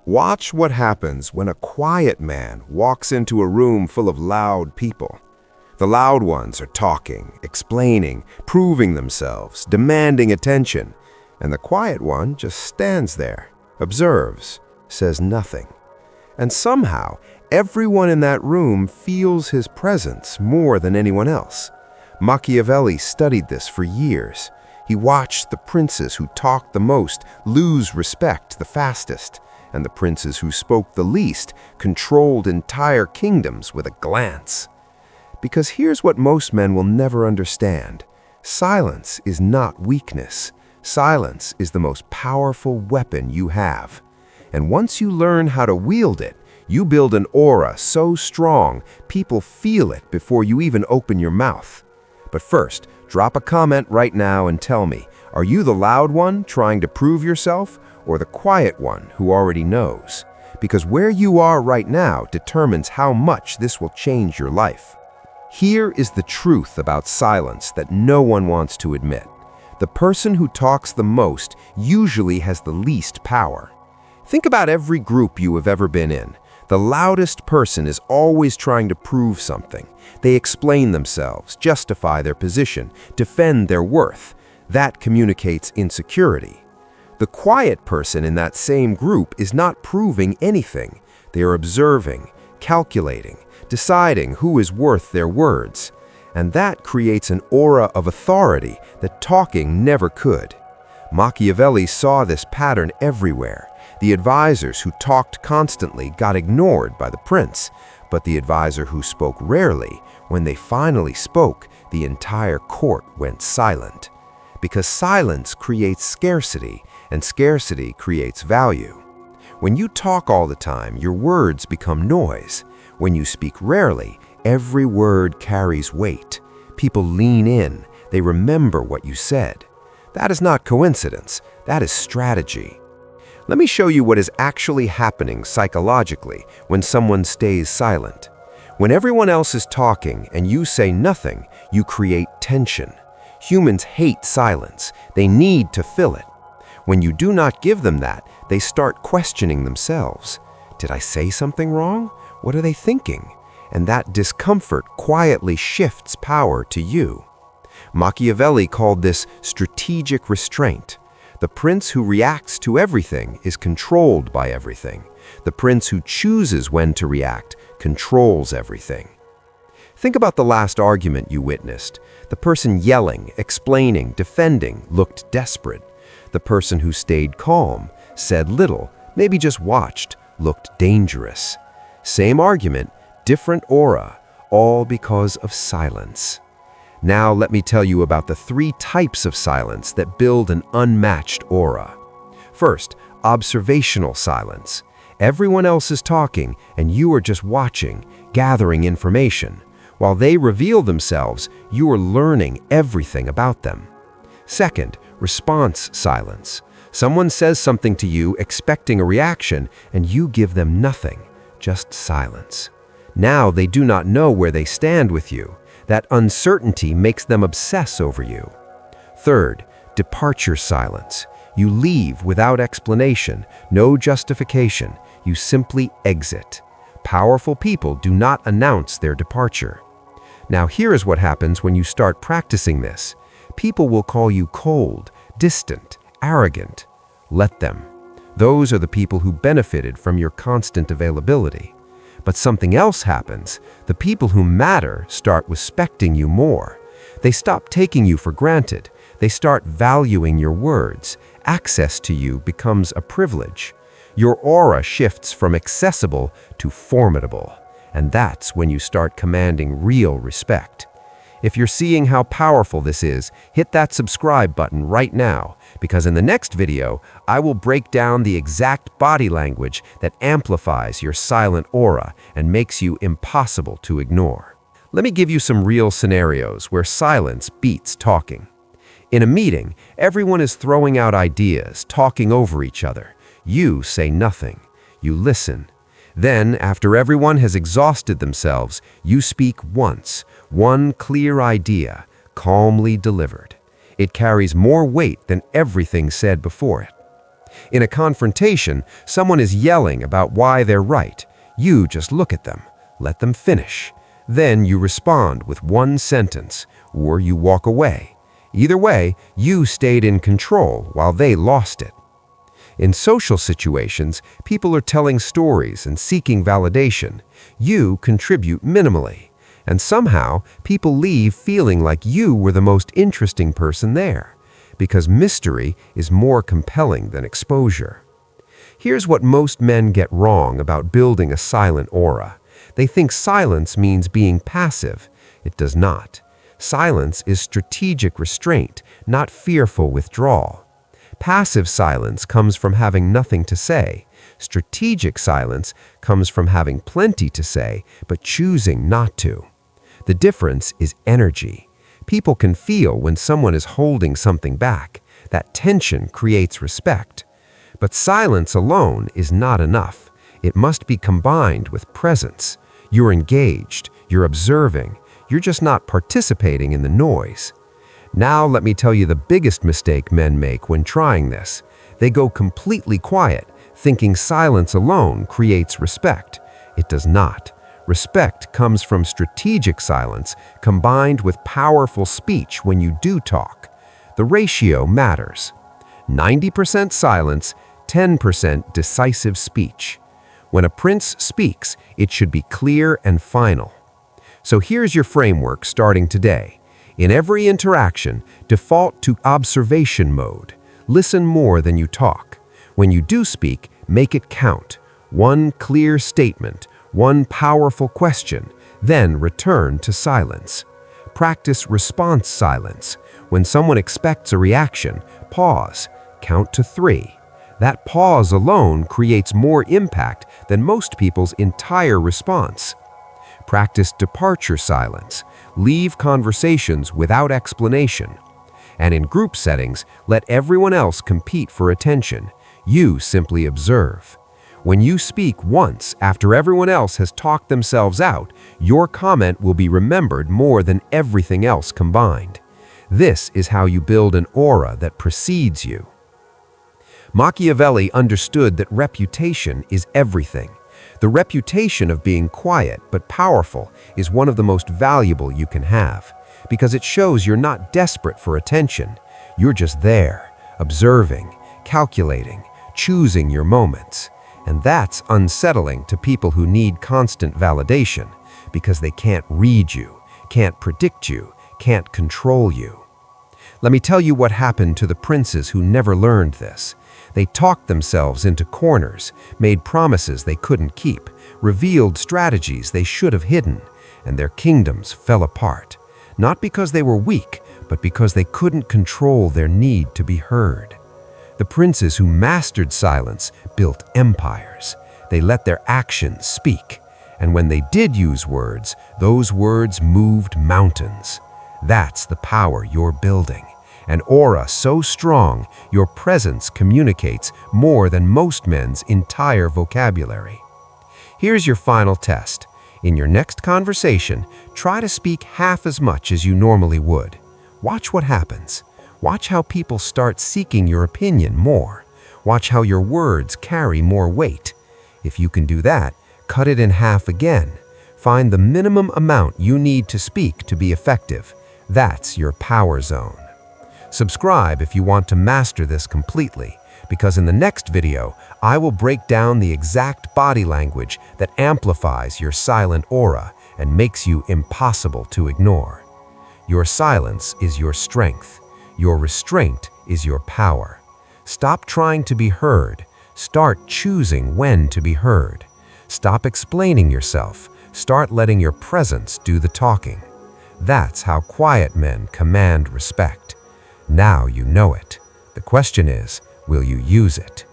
Watch what happens when a quiet man walks into a room full of loud people. The loud ones are talking, explaining, proving themselves, demanding attention, and the quiet one just stands there, observes, says nothing. And somehow, everyone in that room feels his presence more than anyone else. Machiavelli studied this for years. He watched the princes who talked the most lose respect the fastest, and the princes who spoke the least controlled entire kingdoms with a glance. Because here's what most men will never understand. Silence is not weakness. Silence is the most powerful weapon you have. And once you learn how to wield it, you build an aura so strong, people feel it before you even open your mouth. But first, drop a comment right now and tell me, are you the loud one trying to prove yourself, or the quiet one who already knows? Because where you are right now determines how much this will change your life. Here is the truth about silence that no one wants to admit. The person who talks the most usually has the least power. Think about every group you have ever been in. The loudest person is always trying to prove something. They explain themselves, justify their position, defend their worth. That communicates insecurity. The quiet person in that same group is not proving anything. They are observing, calculating, deciding who is worth their words. And that creates an aura of authority that talking never could. Machiavelli saw this pattern everywhere. The advisors who talked constantly got ignored by the prince, but the advisor who spoke rarely, when they finally spoke, the entire court went silent. Because silence creates scarcity, and scarcity creates value. When you talk all the time, your words become noise. When you speak rarely, every word carries weight. People lean in, they remember what you said. That is not coincidence, that is strategy. Let me show you what is actually happening psychologically when someone stays silent. When everyone else is talking and you say nothing, you create tension. Humans hate silence. They need to fill it. When you do not give them that, they start questioning themselves. Did I say something wrong? What are they thinking? And that discomfort quietly shifts power to you. Machiavelli called this strategic restraint. The prince who reacts to everything is controlled by everything. The prince who chooses when to react controls everything. Think about the last argument you witnessed. The person yelling, explaining, defending looked desperate. The person who stayed calm, said little, maybe just watched, looked dangerous. Same argument, different aura, all because of silence. Now let me tell you about the 3 types of silence that build an unmatched aura. First, observational silence. Everyone else is talking and you are just watching, gathering information. While they reveal themselves, you are learning everything about them. Second, response silence. Someone says something to you expecting a reaction and you give them nothing, just silence. Now they do not know where they stand with you. That uncertainty makes them obsess over you. Third, departure silence. You leave without explanation, no justification. You simply exit. Powerful people do not announce their departure. Now here is what happens when you start practicing this. People will call you cold, distant, arrogant. Let them. Those are the people who benefited from your constant availability. But something else happens. The people who matter start respecting you more. They stop taking you for granted. They start valuing your words. Access to you becomes a privilege. Your aura shifts from accessible to formidable. And that's when you start commanding real respect. If you're seeing how powerful this is, hit that subscribe button right now, because in the next video, I will break down the exact body language that amplifies your silent aura and makes you impossible to ignore. Let me give you some real scenarios where silence beats talking. In a meeting, everyone is throwing out ideas, talking over each other. You say nothing. You listen. Then, after everyone has exhausted themselves, you speak once, one clear idea, calmly delivered. It carries more weight than everything said before it. In a confrontation, someone is yelling about why they're right. You just look at them, let them finish. Then you respond with one sentence, or you walk away. Either way, you stayed in control while they lost it. In social situations, people are telling stories and seeking validation. You contribute minimally. And somehow, people leave feeling like you were the most interesting person there, because mystery is more compelling than exposure. Here's what most men get wrong about building a silent aura. They think silence means being passive. It does not. Silence is strategic restraint, not fearful withdrawal. Passive silence comes from having nothing to say. Strategic silence comes from having plenty to say, but choosing not to. The difference is energy. People can feel when someone is holding something back. That tension creates respect. But silence alone is not enough. It must be combined with presence. You're engaged, you're observing, you're just not participating in the noise. Now let me tell you the biggest mistake men make when trying this. They go completely quiet, thinking silence alone creates respect. It does not. Respect comes from strategic silence combined with powerful speech when you do talk. The ratio matters. 90% silence, 10% decisive speech. When a prince speaks, it should be clear and final. So here's your framework starting today. In every interaction, default to observation mode. Listen more than you talk. When you do speak, make it count. One clear statement, one powerful question, then return to silence. Practice response silence. When someone expects a reaction, pause, count to 3. That pause alone creates more impact than most people's entire response. Practice departure silence. Leave conversations without explanation. And in group settings, let everyone else compete for attention. You simply observe. When you speak once after everyone else has talked themselves out, your comment will be remembered more than everything else combined. This is how you build an aura that precedes you. Machiavelli understood that reputation is everything. The reputation of being quiet but powerful is one of the most valuable you can have, because it shows you're not desperate for attention. You're just there, observing, calculating, choosing your moments. And that's unsettling to people who need constant validation, because they can't read you, can't predict you, can't control you. Let me tell you what happened to the princes who never learned this. They talked themselves into corners, made promises they couldn't keep, revealed strategies they should have hidden, and their kingdoms fell apart. Not because they were weak, but because they couldn't control their need to be heard. The princes who mastered silence built empires. They let their actions speak. And when they did use words, those words moved mountains. That's the power you're building. An aura so strong, your presence communicates more than most men's entire vocabulary. Here's your final test. In your next conversation, try to speak half as much as you normally would. Watch what happens. Watch how people start seeking your opinion more. Watch how your words carry more weight. If you can do that, cut it in half again. Find the minimum amount you need to speak to be effective. That's your power zone. Subscribe if you want to master this completely, because in the next video, I will break down the exact body language that amplifies your silent aura and makes you impossible to ignore. Your silence is your strength. Your restraint is your power. Stop trying to be heard. Start choosing when to be heard. Stop explaining yourself. Start letting your presence do the talking. That's how quiet men command respect. Now you know it. The question is, will you use it?